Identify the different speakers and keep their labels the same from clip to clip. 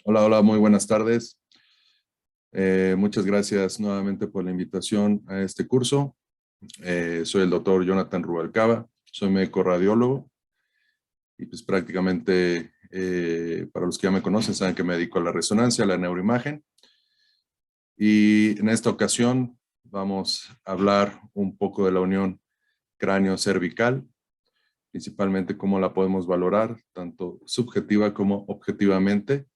Speaker 1: Hola, hola, muy buenas tardes. Muchas gracias nuevamente por la invitación a este curso. Soy el doctor Jonathan Rubalcaba, soy médico radiólogo y pues prácticamente para los que ya me conocen saben que me dedico a la resonancia, a la neuroimagen, y en esta ocasión vamos a hablar un poco de la unión cráneo-cervical, principalmente cómo la podemos valorar, tanto subjetiva como objetivamente,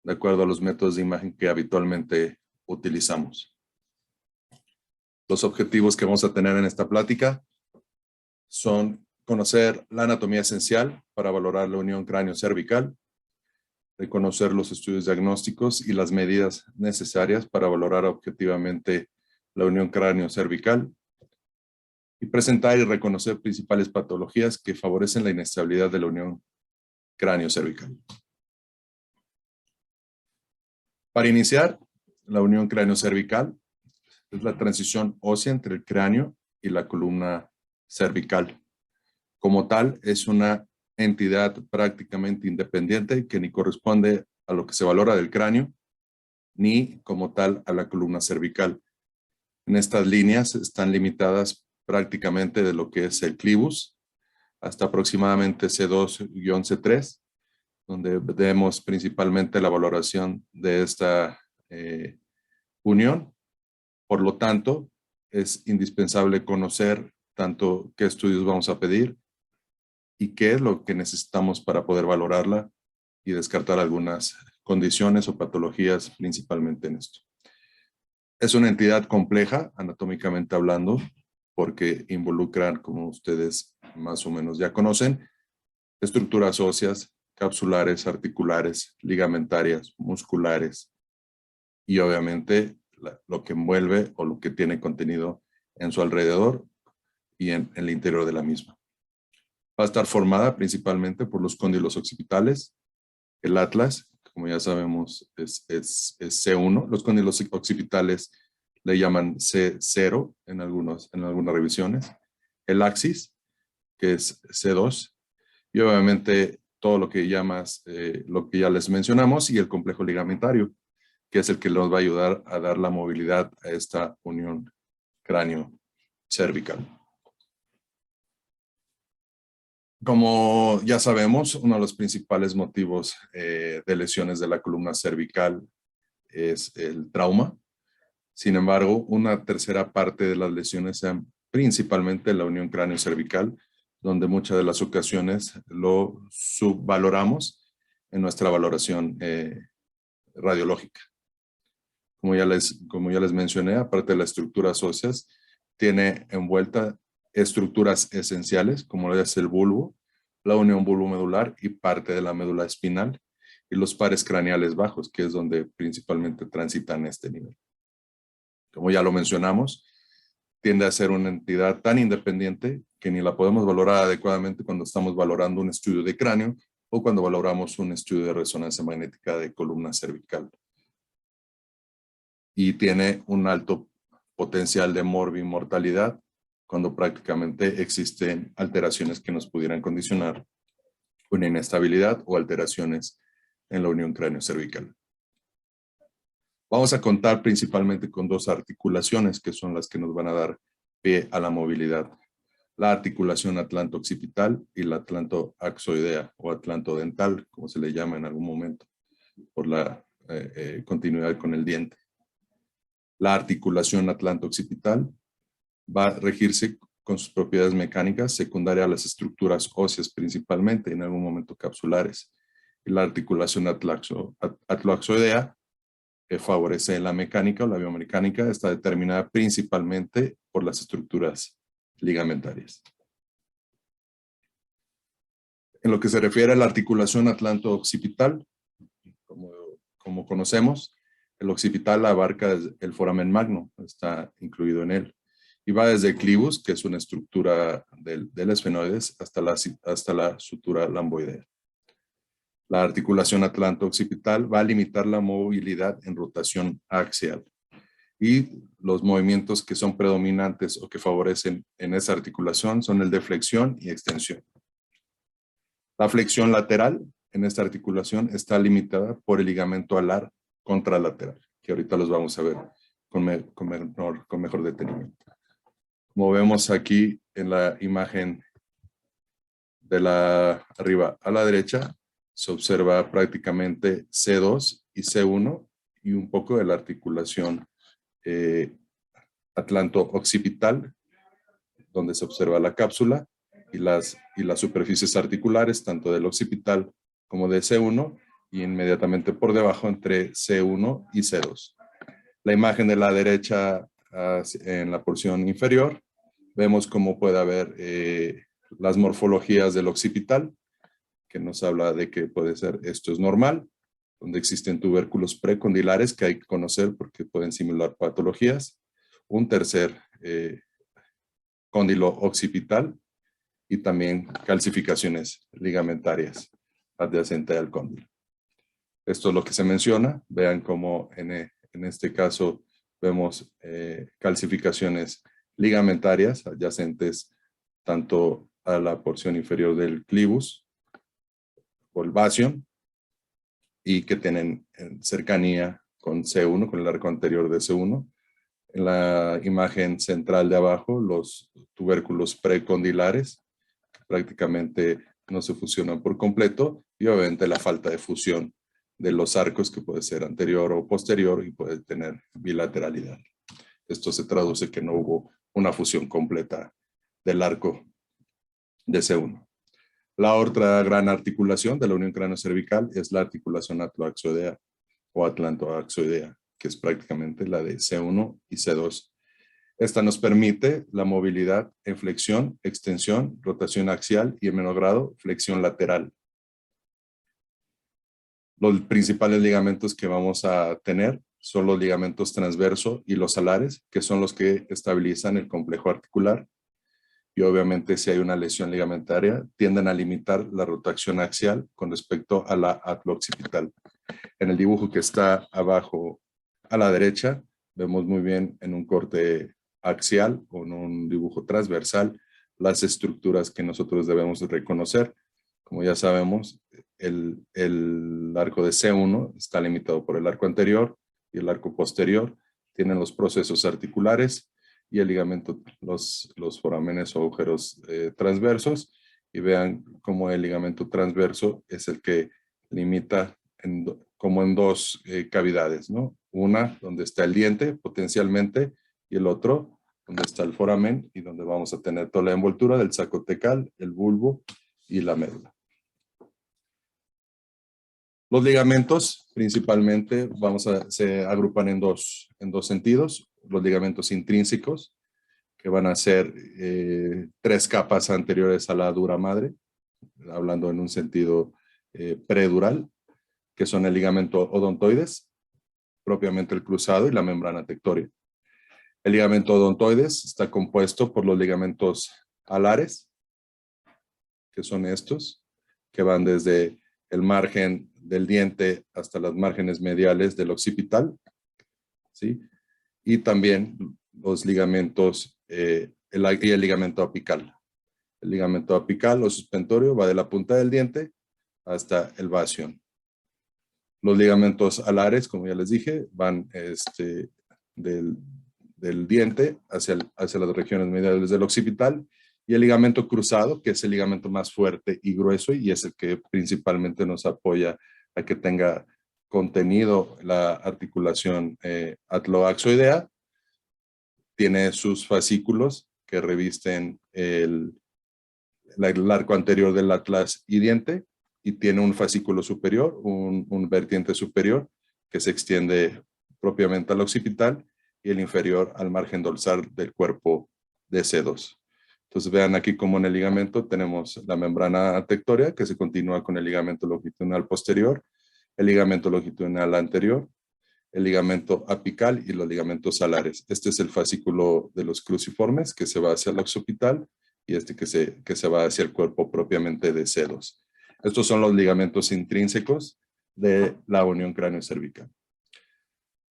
Speaker 1: de acuerdo a los métodos de imagen que habitualmente utilizamos. Los objetivos que vamos a tener en esta plática son conocer la anatomía esencial para valorar la unión cráneo-cervical, reconocer los estudios diagnósticos y las medidas necesarias para valorar objetivamente la unión cráneo-cervical, y presentar y reconocer principales patologías que favorecen la inestabilidad de la unión cráneo-cervical. Para iniciar, la unión cráneo-cervical es la transición ósea entre el cráneo y la columna cervical. Como tal, es una entidad prácticamente independiente que ni corresponde a lo que se valora del cráneo, ni como tal a la columna cervical. En estas líneas están limitadas prácticamente de lo que es el clivus, hasta aproximadamente C2-C3, donde vemos principalmente la valoración de esta unión. Por lo tanto, es indispensable conocer tanto qué estudios vamos a pedir y qué es lo que necesitamos para poder valorarla y descartar algunas condiciones o patologías principalmente en esto. Es una entidad compleja, anatómicamente hablando, porque involucran, como ustedes más o menos ya conocen, estructuras óseas, capsulares, articulares, ligamentarias, musculares y obviamente lo que envuelve o lo que tiene contenido en su alrededor y en el interior de la misma. Va a estar formada principalmente por los cóndilos occipitales, el atlas, como ya sabemos es C1, los cóndilos occipitales le llaman C0 en algunas revisiones, el axis, que es C2, y obviamente todo lo que lo que ya les mencionamos, y el complejo ligamentario, que es el que nos va a ayudar a dar la movilidad a esta unión cráneo-cervical. Como ya sabemos, uno de los principales motivos de lesiones de la columna cervical es el trauma. Sin embargo, una tercera parte de las lesiones sean principalmente la unión cráneo-cervical, donde muchas de las ocasiones lo subvaloramos en nuestra valoración radiológica. Como ya les mencioné, aparte de las estructuras óseas, tiene envuelta estructuras esenciales, como es el bulbo, la unión bulbomedular y parte de la médula espinal, y los pares craneales bajos, que es donde principalmente transitan este nivel. Como ya lo mencionamos, tiende a ser una entidad tan independiente que ni la podemos valorar adecuadamente cuando estamos valorando un estudio de cráneo o cuando valoramos un estudio de resonancia magnética de columna cervical. Y tiene un alto potencial de morbimortalidad cuando prácticamente existen alteraciones que nos pudieran condicionar una inestabilidad o alteraciones en la unión cráneo-cervical. Vamos a contar principalmente con dos articulaciones que son las que nos van a dar pie a la movilidad. La articulación atlanto-occipital y la atlanto-axoidea o atlanto-dental, como se le llama en algún momento, por la continuidad con el diente. La articulación atlanto-occipital va a regirse con sus propiedades mecánicas secundarias a las estructuras óseas principalmente, en algún momento capsulares. Y la articulación atloaxoidea, que favorece la mecánica o la biomecánica, está determinada principalmente por las estructuras ligamentarias. En lo que se refiere a la articulación atlanto-occipital, como conocemos, el occipital abarca el foramen magno, está incluido en él, y va desde el clivus, que es una estructura del esfenoides, hasta la sutura lamboidea. La articulación atlanto-occipital va a limitar la movilidad en rotación axial, y los movimientos que son predominantes o que favorecen en esa articulación son el de flexión y extensión. La flexión lateral en esta articulación está limitada por el ligamento alar contralateral, que ahorita los vamos a ver con mejor detenimiento. Como vemos aquí en la imagen de la arriba a la derecha, se observa prácticamente C2 y C1 y un poco de la articulación atlanto-occipital, donde se observa la cápsula y las superficies articulares, tanto del occipital como de C1, y inmediatamente por debajo entre C1 y C2. La imagen de la derecha en la porción inferior, vemos cómo puede haber las morfologías del occipital, que nos habla de que puede ser, esto es normal, donde existen tubérculos precondilares que hay que conocer porque pueden simular patologías. Un tercer cóndilo occipital y también calcificaciones ligamentarias adyacentes al cóndilo. Esto es lo que se menciona. Vean cómo en este caso vemos calcificaciones ligamentarias adyacentes tanto a la porción inferior del clivus o el basión y que tienen cercanía con C1, con el arco anterior de C1. En la imagen central de abajo, los tubérculos precondilares prácticamente no se fusionan por completo y obviamente la falta de fusión de los arcos que puede ser anterior o posterior y puede tener bilateralidad. Esto se traduce que no hubo una fusión completa del arco de C1. La otra gran articulación de la unión cráneo-cervical es la articulación atloaxoidea o atlantoaxoidea, que es prácticamente la de C1 y C2. Esta nos permite la movilidad en flexión, extensión, rotación axial y en menor grado, flexión lateral. Los principales ligamentos que vamos a tener son los ligamentos transverso y los alares, que son los que estabilizan el complejo articular. Y obviamente si hay una lesión ligamentaria, tienden a limitar la rotación axial con respecto a la atlo-occipital. En el dibujo que está abajo a la derecha, vemos muy bien en un corte axial o en un dibujo transversal las estructuras que nosotros debemos reconocer. Como ya sabemos, el arco de C1 está limitado por el arco anterior y el arco posterior. Tienen los procesos articulares y el ligamento, los forámenes o agujeros transversos. Y vean cómo el ligamento transverso es el que limita como en dos cavidades, ¿no? Una donde está el diente potencialmente y el otro donde está el foramen y donde vamos a tener toda la envoltura del saco tecal, el bulbo y la médula. Los ligamentos principalmente se agrupan en dos sentidos. Los ligamentos intrínsecos, que van a ser 3 capas anteriores a la dura madre, hablando en un sentido predural, que son el ligamento odontoides, propiamente el cruzado y la membrana tectórea. El ligamento odontoides está compuesto por los ligamentos alares, que son estos, que van desde el margen del diente hasta las márgenes mediales del occipital, ¿sí? Y también los ligamentos, el ligamento apical. El ligamento apical o suspensorio va de la punta del diente hasta el basión. Los ligamentos alares, como ya les dije, van del diente hacia las regiones mediales del occipital, y el ligamento cruzado, que es el ligamento más fuerte y grueso y es el que principalmente nos apoya a que tenga contenido la articulación atloaxoidea. Tiene sus fascículos que revisten el arco anterior del atlas y diente, y tiene un fascículo superior, un vertiente superior que se extiende propiamente al occipital y el inferior al margen dorsal del cuerpo de C2. Entonces vean aquí como en el ligamento tenemos la membrana tectórea que se continúa con el ligamento longitudinal posterior, el ligamento longitudinal anterior, el ligamento apical y los ligamentos alares. Este es el fascículo de los cruciformes que se va hacia el occipital y este que se va hacia el cuerpo propiamente de C2. Estos son los ligamentos intrínsecos de la unión cráneo-cervical.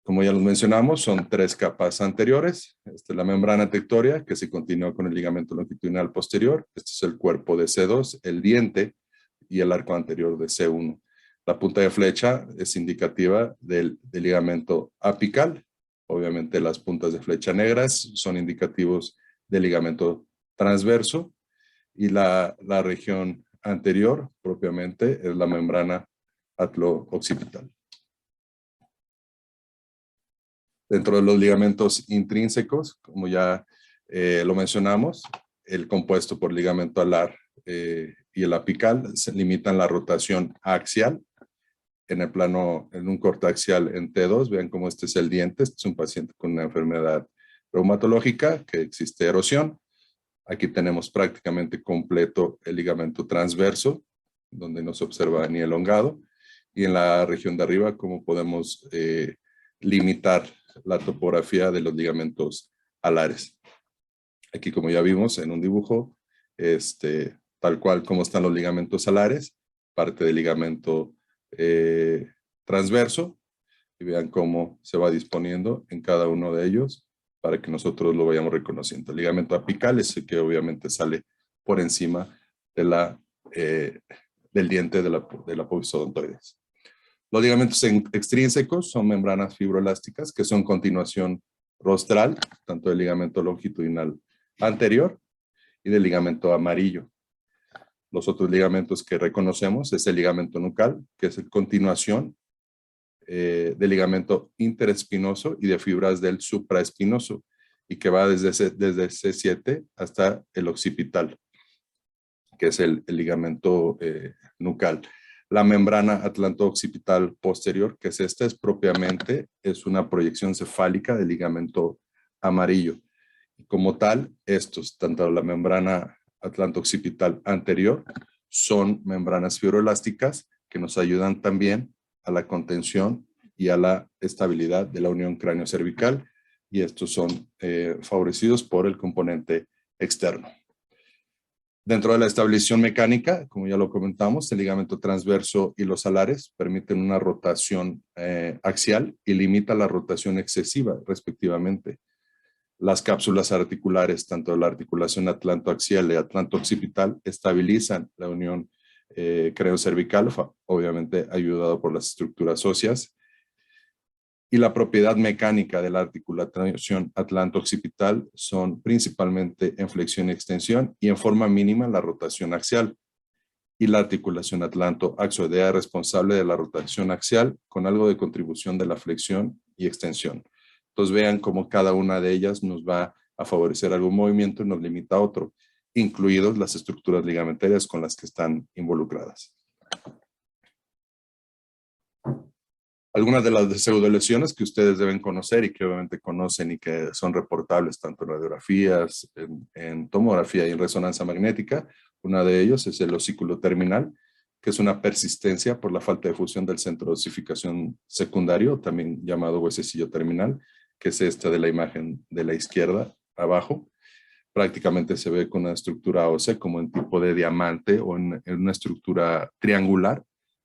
Speaker 1: Como ya los mencionamos, son 3 capas anteriores. Esta es la membrana tectórea que se continúa con el ligamento longitudinal posterior. Este es el cuerpo de C2, el diente y el arco anterior de C1. La punta de flecha es indicativa del ligamento apical. Obviamente las puntas de flecha negras son indicativos del ligamento transverso y la región anterior propiamente es la membrana atlo-occipital. Dentro de los ligamentos intrínsecos, como ya lo mencionamos, el compuesto por ligamento alar y el apical se limitan la rotación axial en el plano, en un corte axial en T2. Vean cómo este es el diente. Este es un paciente con una enfermedad reumatológica que existe erosión. Aquí tenemos prácticamente completo el ligamento transverso, donde no se observa ni elongado. Y en la región de arriba, cómo podemos limitar la topografía de los ligamentos alares. Aquí, como ya vimos en un dibujo, tal cual como están los ligamentos alares, parte del ligamento transverso, y vean cómo se va disponiendo en cada uno de ellos para que nosotros lo vayamos reconociendo. El ligamento apical es el que obviamente sale por encima de del diente de la apófisis odontoides. Los ligamentos extrínsecos son membranas fibroelásticas que son continuación rostral, tanto del ligamento longitudinal anterior y del ligamento amarillo. Los otros ligamentos que reconocemos es el ligamento nucal, que es continuación del ligamento interespinoso y de fibras del supraespinoso, y que va desde C7 hasta el occipital, que es el ligamento nucal. La membrana atlanto-occipital posterior, que es esta, es propiamente una proyección cefálica del ligamento amarillo. Y como tal, estos, tanto la membrana atlanto-occipital anterior, son membranas fibroelásticas que nos ayudan también a la contención y a la estabilidad de la unión cráneo-cervical, y estos son favorecidos por el componente externo. Dentro de la estabilización mecánica, como ya lo comentamos, el ligamento transverso y los alares permiten una rotación axial y limita la rotación excesiva, respectivamente. Las cápsulas articulares, tanto de la articulación atlantoaxial y atlanto-occipital, estabilizan la unión cráneo-cervical, obviamente ayudado por las estructuras óseas. Y la propiedad mecánica de la articulación atlanto-occipital son principalmente en flexión y extensión y en forma mínima la rotación axial. Y la articulación atlanto-axoidea es responsable de la rotación axial con algo de contribución de la flexión y extensión. Entonces vean cómo cada una de ellas nos va a favorecer algún movimiento y nos limita a otro, incluidos las estructuras ligamentarias con las que están involucradas. Algunas de las pseudolesiones que ustedes deben conocer y que obviamente conocen y que son reportables tanto en radiografías, en tomografía y en resonancia magnética. Una de ellos es el osículo terminal, que es una persistencia por la falta de fusión del centro de osificación secundario, también llamado huesecillo terminal, que es esta de la imagen de la izquierda abajo. Prácticamente se ve con una estructura ósea como en tipo de diamante o en una estructura triangular.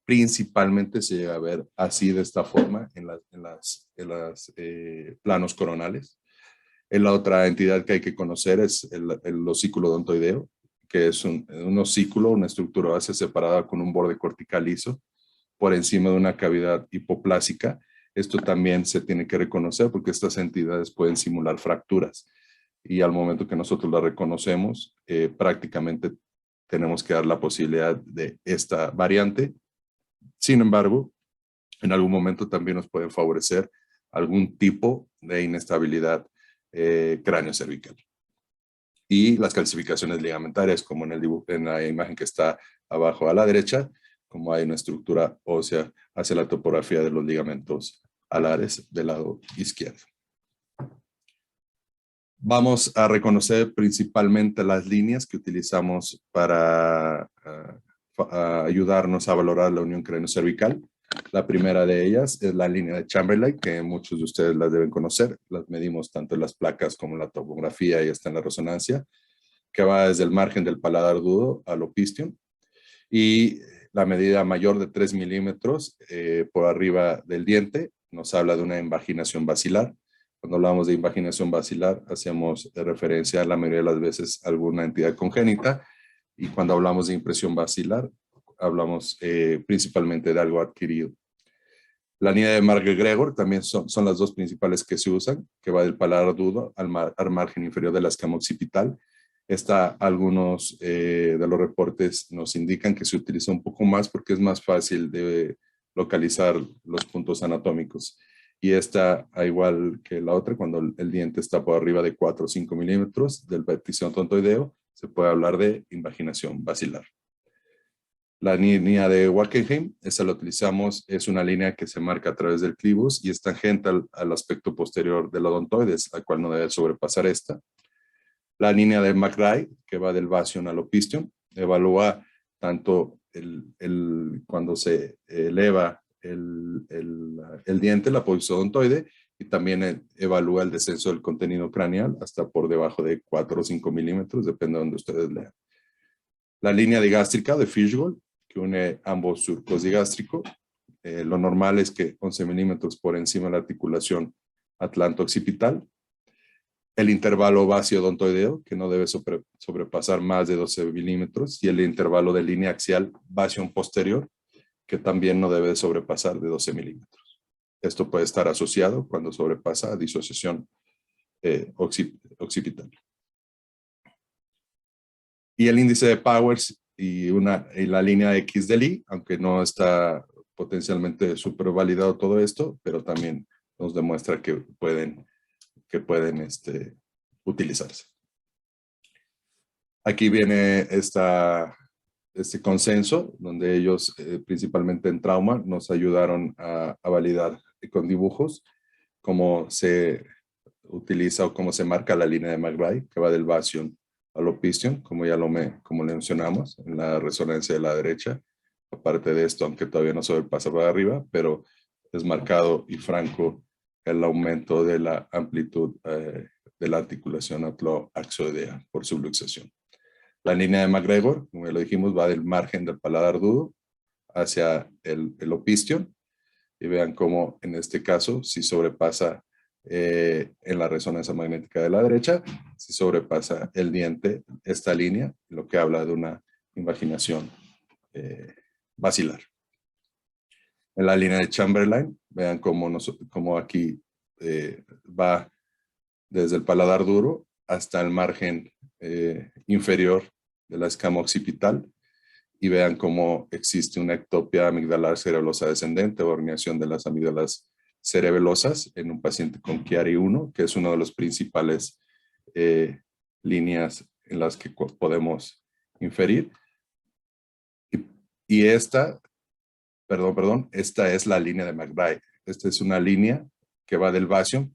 Speaker 1: Principalmente se llega a ver así de esta forma en los planos coronales. La otra entidad que hay que conocer es el osículo odontoideo, que es un osículo, una estructura ósea separada con un borde cortical liso por encima de una cavidad hipoplásica. Esto también se tiene que reconocer porque estas entidades pueden simular fracturas. Y al momento que nosotros la reconocemos, prácticamente tenemos que dar la posibilidad de esta variante. Sin embargo, en algún momento también nos pueden favorecer algún tipo de inestabilidad cráneo-cervical. Y las calcificaciones ligamentarias, como en la imagen que está abajo a la derecha, como hay una estructura ósea hacia la topografía de los ligamentos alares del lado izquierdo. Vamos a reconocer principalmente las líneas que utilizamos para ayudarnos a valorar la unión cráneo-cervical. La primera de ellas es la línea de Chamberlain, que muchos de ustedes las deben conocer. Las medimos tanto en las placas como en la tomografía y hasta en la resonancia, que va desde el margen del paladar agudo al opistheum. Y la medida mayor de 3 milímetros por arriba del diente nos habla de una invaginación basilar. Cuando hablamos de invaginación basilar, hacemos referencia a la mayoría de las veces a alguna entidad congénita. Y cuando hablamos de impresión basilar, hablamos principalmente de algo adquirido. La línea de McGregor también son las dos principales que se usan, que va del paladar agudo al margen inferior de la escama occipital. Algunos de los reportes nos indican que se utiliza un poco más porque es más fácil de localizar los puntos anatómicos. Y esta, al igual que la otra, cuando el diente está por arriba de 4 o 5 milímetros del vértice odontoideo, se puede hablar de invaginación basilar. La línea de Wackenheim, esa la utilizamos, es una línea que se marca a través del clivus y es tangente al aspecto posterior del odontoides, la cual no debe sobrepasar esta. La línea de McRae, que va del bastion al opistion, evalúa tanto cuando se eleva el diente, la apófisis odontoide, y también evalúa el descenso del contenido craneal hasta por debajo de 4 o 5 milímetros, depende de donde ustedes lean. La línea digástrica de Fishgold, que une ambos surcos digástricos. Lo normal es que 11 milímetros por encima de la articulación atlanto-occipital. El intervalo basio-odontoideo, que no debe sobrepasar más de 12 milímetros, y el intervalo de línea axial basio-posterior, que también no debe sobrepasar de 12 milímetros. Esto puede estar asociado cuando sobrepasa a disociación occipital. Y el índice de Powers y la línea X de Lee, aunque no está potencialmente súper validado todo esto, pero también nos demuestra que pueden utilizarse. Aquí viene este consenso, donde ellos, principalmente en trauma, nos ayudaron a validar con dibujos cómo se utiliza o cómo se marca la línea de McBride, que va del bastion al opistion, como le mencionamos, en la resonancia de la derecha. Aparte de esto, aunque todavía no sobrepasa para arriba, pero es marcado y franco el aumento de la amplitud de la articulación atloaxoidea por subluxación. La línea de McGregor, como ya lo dijimos, va del margen del paladar agudo hacia el opistion. Y vean cómo en este caso, si sobrepasa en la resonancia magnética de la derecha, si sobrepasa el diente esta línea, lo que habla de una invaginación basilar. En la línea de Chamberlain, vean cómo aquí va desde el paladar duro hasta el margen inferior de la escama occipital, y vean cómo existe una ectopia amigdalar cerebelosa descendente o herniación de las amígdalas cerebelosas en un paciente con Chiari 1, que es una de las principales líneas en las que podemos inferir. Y esta es la línea de McBride. Esta es una línea que va del bastion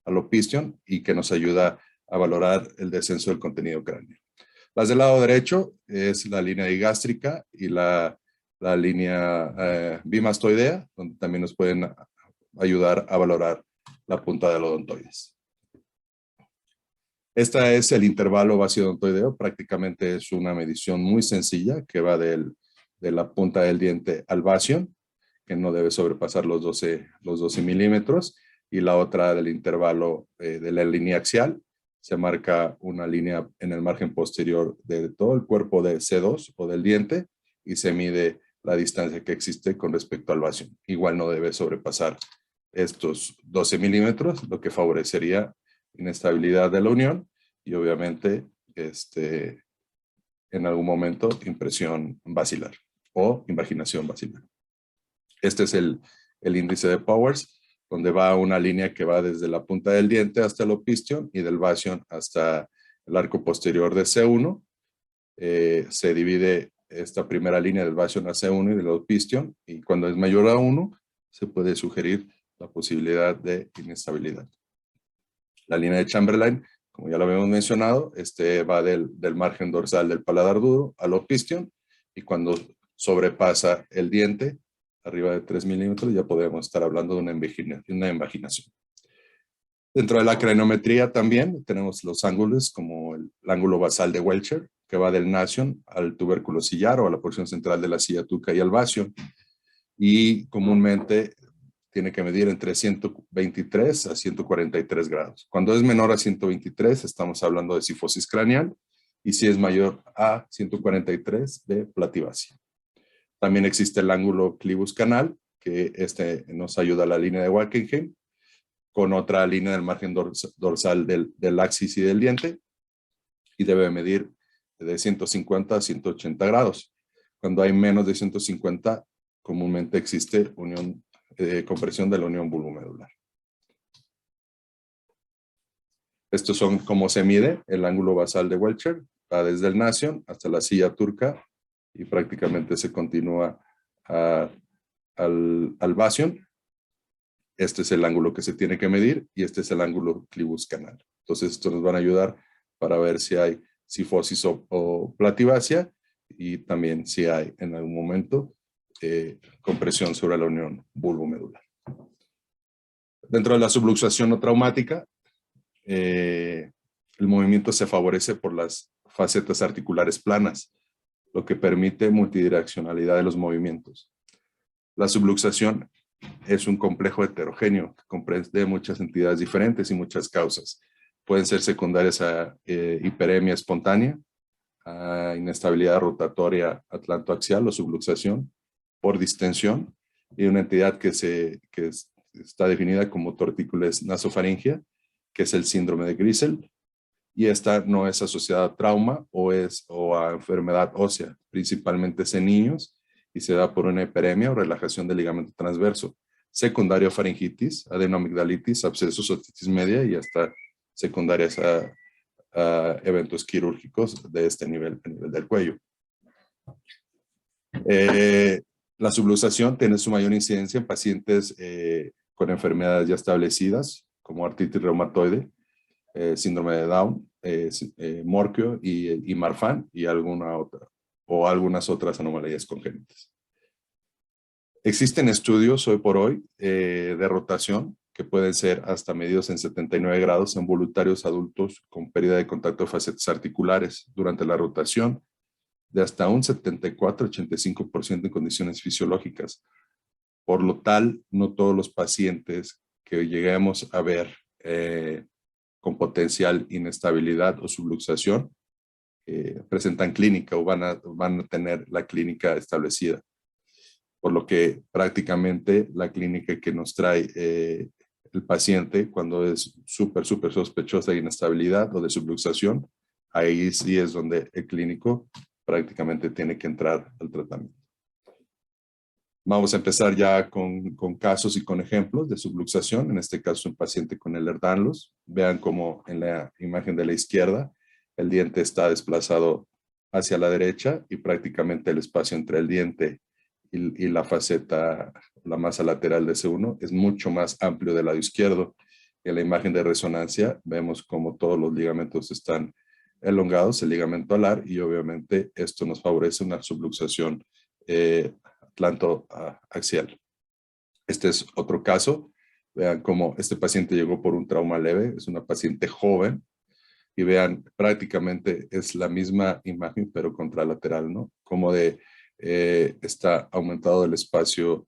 Speaker 1: al opistion y que nos ayuda a valorar el descenso del contenido cráneo. Las del lado derecho es la línea digástrica y la línea bimastoidea, donde también nos pueden ayudar a valorar la punta del odontoides. Este es el intervalo basio-odontoideo, prácticamente es una medición muy sencilla que va de la punta del diente al bastion, que no debe sobrepasar los 12 milímetros, y la otra del intervalo de la línea axial. Se marca una línea en el margen posterior de todo el cuerpo de C2 o del diente y se mide la distancia que existe con respecto al bastion. Igual no debe sobrepasar estos 12 milímetros, lo que favorecería inestabilidad de la unión y obviamente en algún momento impresión basilar o invaginación basilar. Este es el índice de Powers, donde va una línea que va desde la punta del diente hasta el opistion y del bastion hasta el arco posterior de C1. Se divide esta primera línea del bastion a C1 y del opistion, y cuando es mayor a 1 se puede sugerir la posibilidad de inestabilidad. La línea de Chamberlain, como ya lo habíamos mencionado, va del margen dorsal del paladar duro al opistion, y cuando sobrepasa el diente arriba de 3 milímetros, ya podemos estar hablando de una invaginación. Dentro de la craniometría también tenemos los ángulos, como el ángulo basal de Welcher, que va del nasion al tubérculo sillar o a la porción central de la silla tuca y al bastion, y comúnmente tiene que medir entre 123 a 143 grados. Cuando es menor a 123, estamos hablando de cifosis craneal, y si es mayor a 143 de plativacia. También existe el ángulo clivus canal, que nos ayuda a la línea de Wackenheim, con otra línea del margen dorsal del axis y del diente, y debe medir de 150 a 180 grados. Cuando hay menos de 150, comúnmente existe compresión de la unión bulbomedular. Estos son cómo se mide el ángulo basal de Welcher, va desde el nasion hasta la silla turca y prácticamente se continúa al basion. Este es el ángulo que se tiene que medir y este es el ángulo clivus canal. Entonces, estos nos van a ayudar para ver si hay cifosis o plativacia y también si hay en algún momento compresión sobre la unión bulbomedular. Dentro de la subluxación no traumática, el movimiento se favorece por las facetas articulares planas, lo que permite multidireccionalidad de los movimientos. La subluxación es un complejo heterogéneo que comprende muchas entidades diferentes y muchas causas. Pueden ser secundarias a hiperemia espontánea, a inestabilidad rotatoria atlantoaxial o subluxación por distensión, y una entidad que está definida como tortícolis nasofaringia, que es el síndrome de Grisel, y esta no es asociada a trauma o a enfermedad ósea, principalmente es en niños, y se da por una hiperemia o relajación del ligamento transverso, secundario a faringitis, adenoamigdalitis, abscesos, otitis media y hasta secundarias a eventos quirúrgicos de este nivel, a nivel del cuello. La subluxación tiene su mayor incidencia en pacientes con enfermedades ya establecidas, como artritis reumatoide, síndrome de Down, Morquio y Marfan y algunas otras anomalías congénitas. Existen estudios hoy por hoy de rotación que pueden ser hasta medidos en 79 grados en voluntarios adultos con pérdida de contacto de facetas articulares durante la rotación de hasta un 74-85% en condiciones fisiológicas. Por lo tal, no todos los pacientes que lleguemos a ver con potencial inestabilidad o subluxación presentan clínica o van a tener la clínica establecida. Por lo que prácticamente la clínica que nos trae el paciente cuando es súper sospechosa de inestabilidad o de subluxación, ahí sí es donde el clínico prácticamente tiene que entrar al tratamiento. Vamos a empezar ya con casos y con ejemplos de subluxación. En este caso, un paciente con Ehlers-Danlos. Vean cómo en la imagen de la izquierda el diente está desplazado hacia la derecha y prácticamente el espacio entre el diente y la faceta, la masa lateral de C1 es mucho más amplio del lado izquierdo. En la imagen de resonancia vemos cómo todos los ligamentos están elongados, el ligamento alar, y obviamente esto nos favorece una subluxación atlantoaxial. Este es otro caso. Vean cómo este paciente llegó por un trauma leve, es una paciente joven, y vean, prácticamente es la misma imagen, pero contralateral, ¿no? Como está aumentado el espacio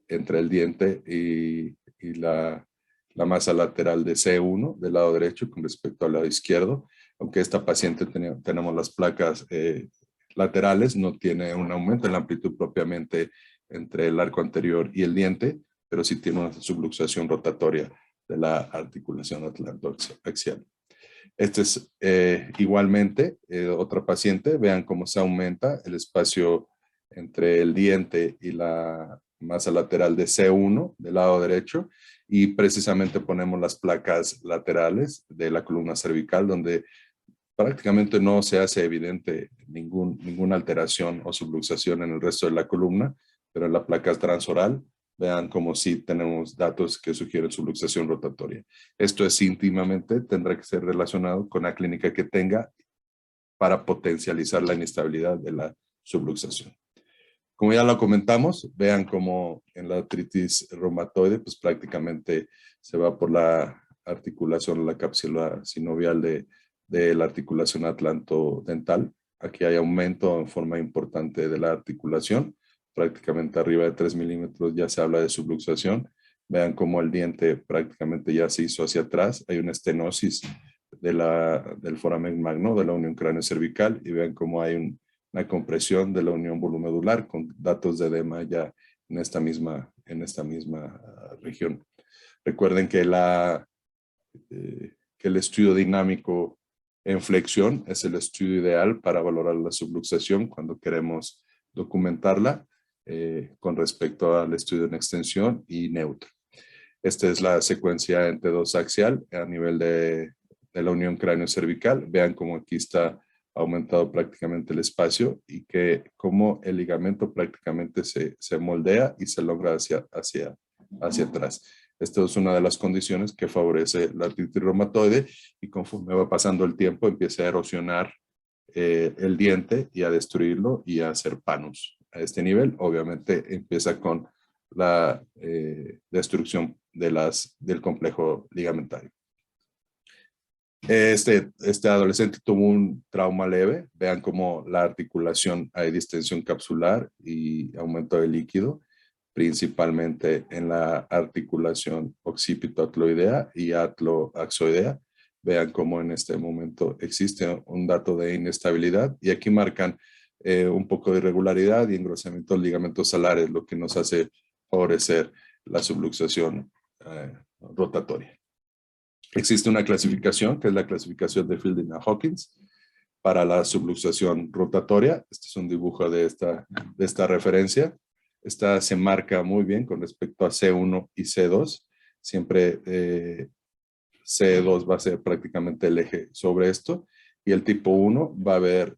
Speaker 1: entre el diente y la masa lateral de C1 del lado derecho con respecto al lado izquierdo. Aunque esta paciente tenemos las placas laterales, no tiene un aumento en la amplitud propiamente entre el arco anterior y el diente, pero sí tiene una subluxación rotatoria de la articulación atlantoaxial. Este es igualmente otra paciente. Vean cómo se aumenta el espacio entre el diente y la masa lateral de C1 del lado derecho, y precisamente ponemos las placas laterales de la columna cervical donde prácticamente no se hace evidente ninguna alteración o subluxación en el resto de la columna, pero en la placa transoral vean como sí tenemos datos que sugieren subluxación rotatoria. Esto es íntimamente, tendrá que ser relacionado con la clínica que tenga para potencializar la inestabilidad de la subluxación. Como ya lo comentamos, vean como en la artritis reumatoide, pues prácticamente se va por la articulación, la cápsula sinovial de la articulación atlantodental. Aquí hay aumento en forma importante de la articulación, prácticamente arriba de 3 milímetros ya se habla de subluxación. Vean cómo el diente prácticamente ya se hizo hacia atrás, hay una estenosis del foramen magno, de la unión cráneo-cervical, y vean cómo hay una compresión de la unión volumedular con datos de edema ya en esta misma región. Recuerden que que el estudio dinámico en flexión es el estudio ideal para valorar la subluxación cuando queremos documentarla con respecto al estudio en extensión y neutro. Esta es la secuencia en T2 axial a nivel de la unión cráneo-cervical. Vean cómo aquí está aumentado prácticamente el espacio y que cómo el ligamento prácticamente se moldea y se logra hacia atrás. Esta es una de las condiciones que favorece la artritis reumatoide y conforme va pasando el tiempo empieza a erosionar el diente y a destruirlo y a hacer panus. A este nivel obviamente empieza con la destrucción del complejo ligamentario. Este adolescente tuvo un trauma leve. Vean cómo la articulación hay distensión capsular y aumento de líquido, principalmente en la articulación occipito-atloidea y atlo-axoidea. Vean cómo en este momento existe un dato de inestabilidad y aquí marcan un poco de irregularidad y engrosamiento de ligamentos salares, lo que nos hace favorecer la subluxación rotatoria. Existe una clasificación, que es la clasificación de Fielding-Hawkins, para la subluxación rotatoria. Este es un dibujo de esta referencia. Esta se marca muy bien con respecto a C1 y C2. Siempre C2 va a ser prácticamente el eje sobre esto. Y el tipo 1 va a haber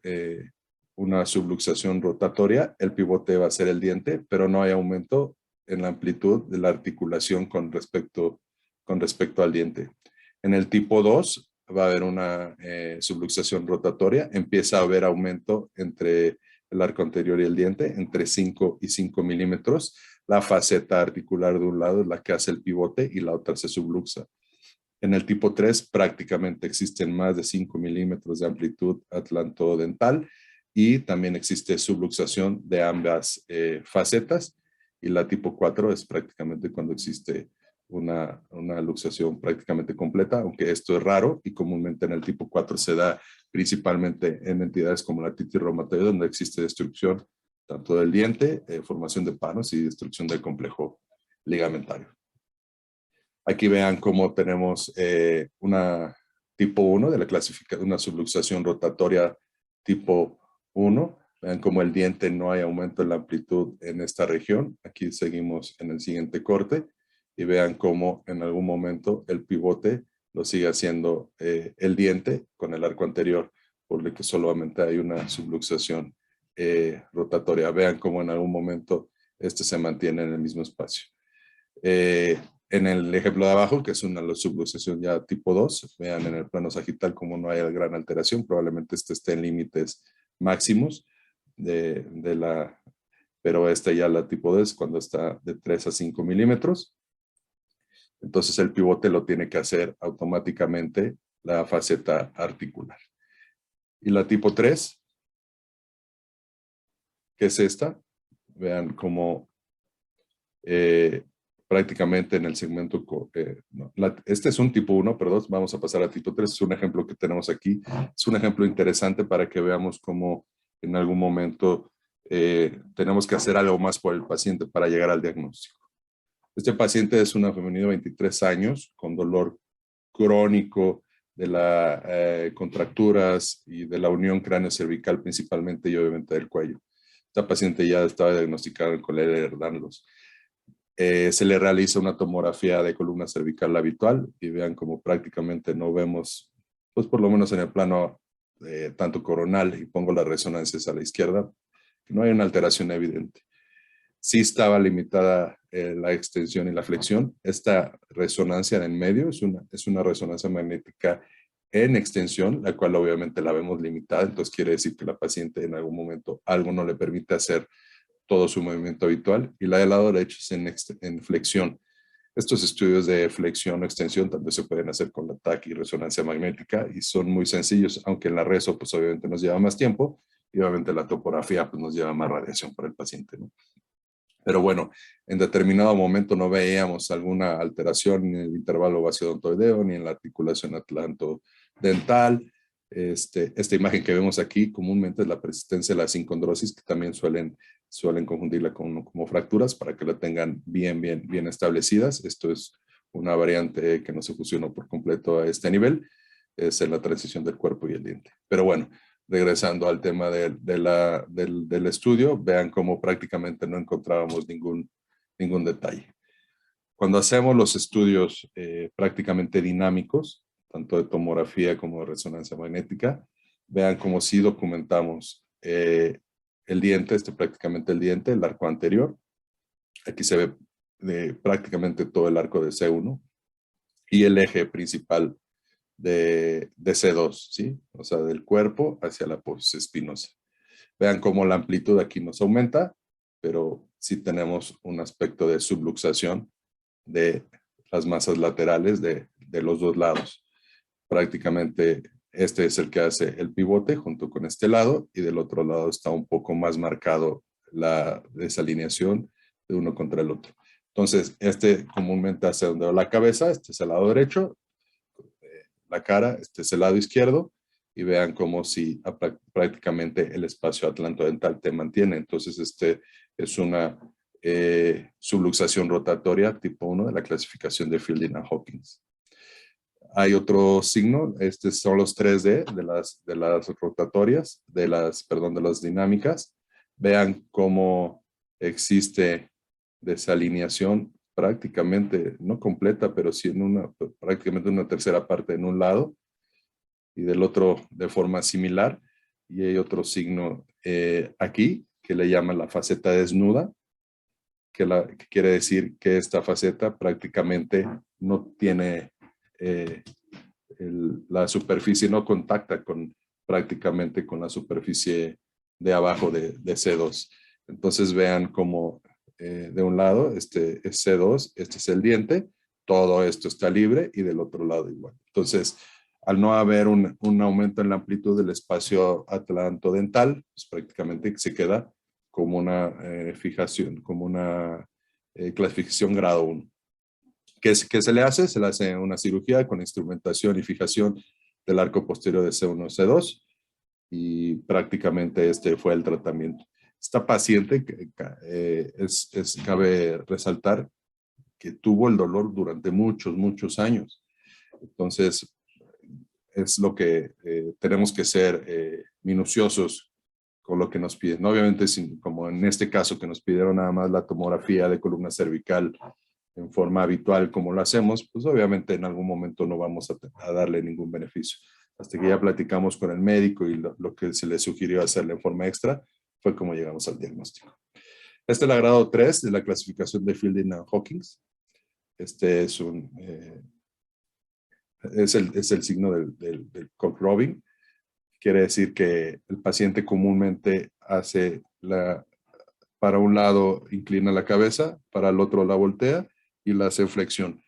Speaker 1: una subluxación rotatoria. El pivote va a ser el diente, pero no hay aumento en la amplitud de la articulación con respecto al diente. En el tipo 2 va a haber una subluxación rotatoria. Empieza a haber aumento entre el arco anterior y el diente, entre 5 y 5 milímetros. La faceta articular de un lado es la que hace el pivote y la otra se subluxa. En el tipo 3 prácticamente existen más de 5 milímetros de amplitud atlantodental y también existe subluxación de ambas facetas. Y la tipo 4 es prácticamente cuando existe una luxación prácticamente completa, aunque esto es raro y comúnmente en el tipo 4 se da principalmente en entidades como la artritis reumatoide, donde existe destrucción tanto del diente, formación de panos y destrucción del complejo ligamentario. Aquí vean cómo tenemos una tipo 1 de la clasificación, una subluxación rotatoria tipo 1. Vean cómo el diente no hay aumento en la amplitud en esta región. Aquí seguimos en el siguiente corte y vean cómo en algún momento el pivote lo sigue haciendo el diente con el arco anterior, por lo que solamente hay una subluxación rotatoria. Vean cómo en algún momento este se mantiene en el mismo espacio. En el ejemplo de abajo, que es una subluxación ya tipo 2, vean en el plano sagital como no hay gran alteración, probablemente este esté en límites máximos pero esta ya la tipo 2 cuando está de 3 a 5 milímetros. Entonces el pivote lo tiene que hacer automáticamente la faceta articular. Y la tipo 3, que es esta, vean cómo prácticamente en el segmento, este es un tipo 1, perdón, vamos a pasar a tipo 3, es un ejemplo que tenemos aquí, es un ejemplo interesante para que veamos cómo en algún momento tenemos que hacer algo más por el paciente para llegar al diagnóstico. Este paciente es una femenina de 23 años con dolor crónico de las contracturas y de la unión cráneo-cervical principalmente y obviamente del cuello. Esta paciente ya estaba diagnosticada con Ehlers-Danlos. Se le realiza una tomografía de columna cervical habitual y vean como prácticamente no vemos, pues por lo menos en el plano tanto coronal, y pongo las resonancias a la izquierda, que no hay una alteración evidente. Sí estaba limitada la extensión y la flexión. Esta resonancia en medio es una resonancia magnética en extensión, la cual obviamente la vemos limitada, entonces quiere decir que la paciente en algún momento algo no le permite hacer todo su movimiento habitual, y la del lado derecho es en flexión. Estos estudios de flexión o extensión también se pueden hacer con la TAC y resonancia magnética y son muy sencillos, aunque en la reso pues obviamente nos lleva más tiempo y obviamente la topografía pues nos lleva más radiación para el paciente, ¿no? Pero bueno, en determinado momento no veíamos alguna alteración ni en el intervalo vasiodontoideo ni en la articulación dental. Esta imagen que vemos aquí comúnmente es la persistencia de la sincondrosis, que también suelen confundirla como fracturas para que la tengan bien establecidas. Esto es una variante que no se fusionó por completo a este nivel, es en la transición del cuerpo y el diente. Pero bueno, regresando al tema del estudio, vean cómo prácticamente no encontrábamos ningún detalle. Cuando hacemos los estudios prácticamente dinámicos, tanto de tomografía como de resonancia magnética, vean cómo sí documentamos el diente, prácticamente el diente, el arco anterior. Aquí se ve prácticamente todo el arco de C1 y el eje principal de C2, ¿sí? O sea, del cuerpo hacia la apófisis espinosa. Vean cómo la amplitud aquí nos aumenta, pero sí tenemos un aspecto de subluxación de las masas laterales de los dos lados. Prácticamente este es el que hace el pivote junto con este lado y del otro lado está un poco más marcado la desalineación de uno contra el otro. Entonces, comúnmente hace donde va la cabeza, este es el lado derecho, la cara, este es el lado izquierdo, y vean cómo si prácticamente el espacio atlantodental te mantiene. Entonces, es una subluxación rotatoria tipo 1 de la clasificación de Fielding and Hawkins. Hay otro signo, estos son los 3D de las rotatorias, de las dinámicas. Vean cómo existe desalineación prácticamente, no completa, pero sí prácticamente una tercera parte en un lado y del otro de forma similar. Y hay otro signo aquí que le llaman la faceta desnuda, que quiere decir que esta faceta prácticamente no tiene la superficie, no contacta prácticamente con la superficie de abajo de C2. Entonces vean cómo de un lado este es C2, este es el diente, todo esto está libre y del otro lado igual. Entonces, al no haber un aumento en la amplitud del espacio atlantodental, pues prácticamente se queda como una fijación, como una clasificación grado 1. ¿Qué se le hace? Se le hace una cirugía con instrumentación y fijación del arco posterior de C1 C2 y prácticamente este fue el tratamiento. Esta paciente, cabe resaltar que tuvo el dolor durante muchos años. Entonces, es lo que tenemos que ser minuciosos con lo que nos piden. Obviamente, como en este caso que nos pidieron nada más la tomografía de columna cervical en forma habitual como lo hacemos, pues obviamente en algún momento no vamos a darle ningún beneficio. Hasta que ya platicamos con el médico y lo que se le sugirió hacerle en forma extra fue como llegamos al diagnóstico. Este es el grado 3 de la clasificación de Fielding and Hawkins. Este es el signo del Cock-Robin. Quiere decir que el paciente comúnmente hace para un lado inclina la cabeza, para el otro la voltea y la hace flexión.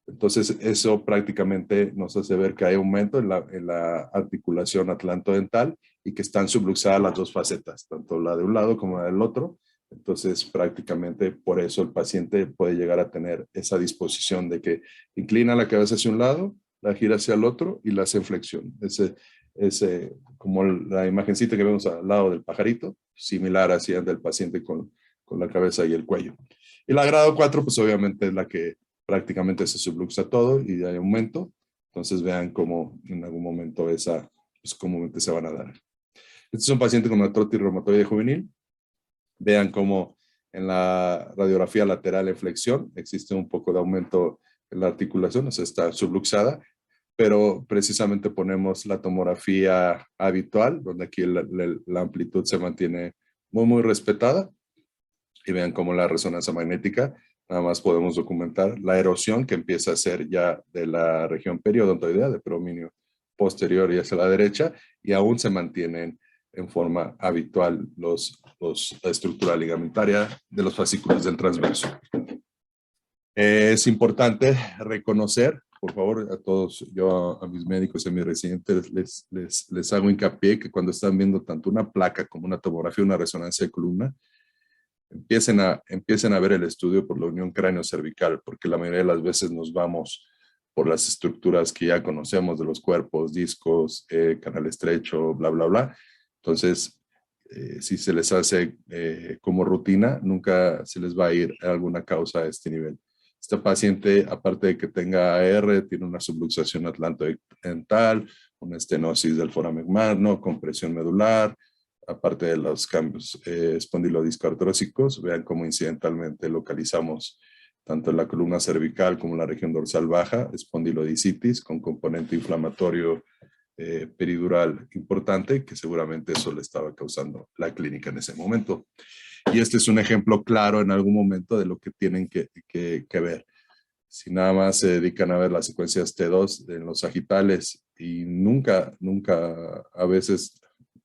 Speaker 1: Entonces, eso prácticamente nos hace ver que hay aumento en la articulación atlantodental y que están subluxadas las dos facetas, tanto la de un lado como la del otro. Entonces, prácticamente por eso el paciente puede llegar a tener esa disposición de que inclina la cabeza hacia un lado, la gira hacia el otro y la hace flexión. Como la imagencita que vemos al lado del pajarito, similar hacia del paciente con la cabeza y el cuello. Y la grado 4, pues obviamente es la que prácticamente se subluxa todo y hay aumento. Entonces vean cómo en algún momento pues comúnmente se van a dar. Este es un paciente con artrosis reumatoide juvenil. Vean cómo en la radiografía lateral en flexión existe un poco de aumento en la articulación, o sea, está subluxada, pero precisamente ponemos la tomografía habitual, donde aquí la amplitud se mantiene muy respetada. Y vean cómo la resonancia magnética, nada más podemos documentar la erosión que empieza a hacer ya de la región periodontoidea, de predominio posterior y hacia la derecha, y aún se mantienen en forma habitual la estructura ligamentaria de los fascículos del transverso. Es importante reconocer, por favor, a todos, yo a mis médicos y a mis residentes les hago hincapié que cuando están viendo tanto una placa como una tomografía, una resonancia de columna, empiecen a ver el estudio por la unión cráneo-cervical, porque la mayoría de las veces nos vamos por las estructuras que ya conocemos de los cuerpos, discos, canal estrecho, bla, bla, bla. Entonces, si se les hace como rutina, nunca se les va a ir alguna causa a este nivel. Este paciente, aparte de que tenga AR, tiene una subluxación atlantodental, una estenosis del foramen magno, compresión medular, aparte de los cambios espondilodiscoartrósicos. Vean cómo incidentalmente localizamos tanto en la columna cervical como en la región dorsal baja, espondilodicitis con componente inflamatorio peridural importante, que seguramente eso le estaba causando la clínica en ese momento. Y este es un ejemplo claro en algún momento de lo que tienen que ver. Si nada más se dedican a ver las secuencias T2 en los sagitales y nunca, a veces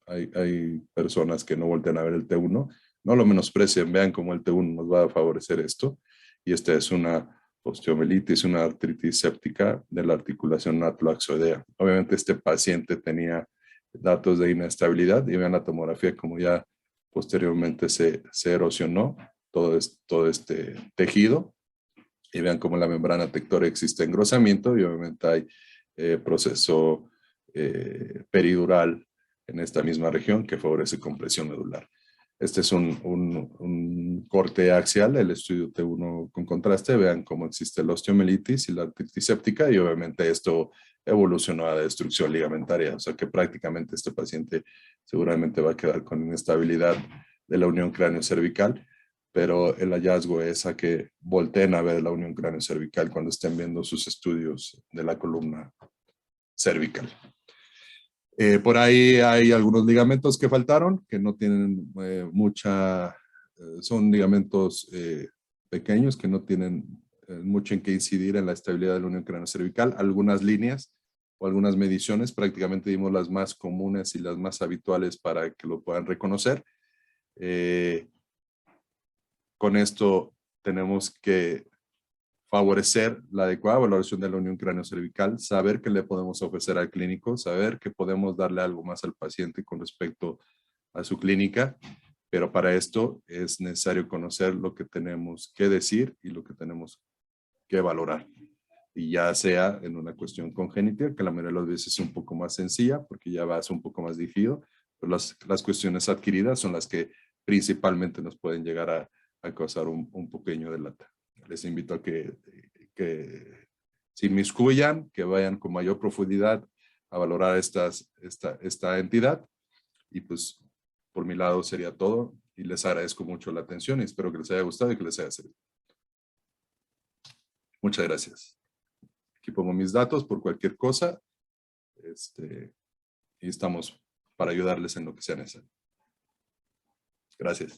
Speaker 1: hay personas que no voltean a ver el T1, no lo menosprecien, vean cómo el T1 nos va a favorecer esto. Y esta es una osteomielitis, una artritis séptica de la articulación atloaxoidea. Obviamente este paciente tenía datos de inestabilidad y vean la tomografía como ya posteriormente se erosionó todo este tejido y vean cómo la membrana tectórica existe engrosamiento y obviamente hay proceso peridural en esta misma región que favorece compresión medular. Este es un corte axial, el estudio T1 con contraste. Vean cómo existe la osteomielitis y la artritis séptica y obviamente esto evolucionó a destrucción ligamentaria. O sea que prácticamente este paciente seguramente va a quedar con inestabilidad de la unión cráneo-cervical, pero el hallazgo es a que volteen a ver la unión cráneo-cervical cuando estén viendo sus estudios de la columna cervical. Por ahí hay algunos ligamentos que faltaron, que no tienen son ligamentos pequeños que no tienen mucho en qué incidir en la estabilidad de la unión cráneo-cervical. Algunas líneas o algunas mediciones, prácticamente dimos las más comunes y las más habituales para que lo puedan reconocer. Con esto tenemos que favorecer la adecuada valoración de la unión cráneo-cervical, saber qué le podemos ofrecer al clínico, saber que podemos darle algo más al paciente con respecto a su clínica, pero para esto es necesario conocer lo que tenemos que decir y lo que tenemos que valorar. Y ya sea en una cuestión congénita, que la mayoría de las veces es un poco más sencilla, porque ya va a ser un poco más dirigido, pero las cuestiones adquiridas son las que principalmente nos pueden llegar a causar un pequeño delata. Les invito a que se inmiscuyan, que vayan con mayor profundidad a valorar esta entidad. Y pues por mi lado sería todo. Y les agradezco mucho la atención y espero que les haya gustado y que les haya servido. Muchas gracias. Aquí pongo mis datos por cualquier cosa. Y estamos para ayudarles en lo que sea necesario. Gracias.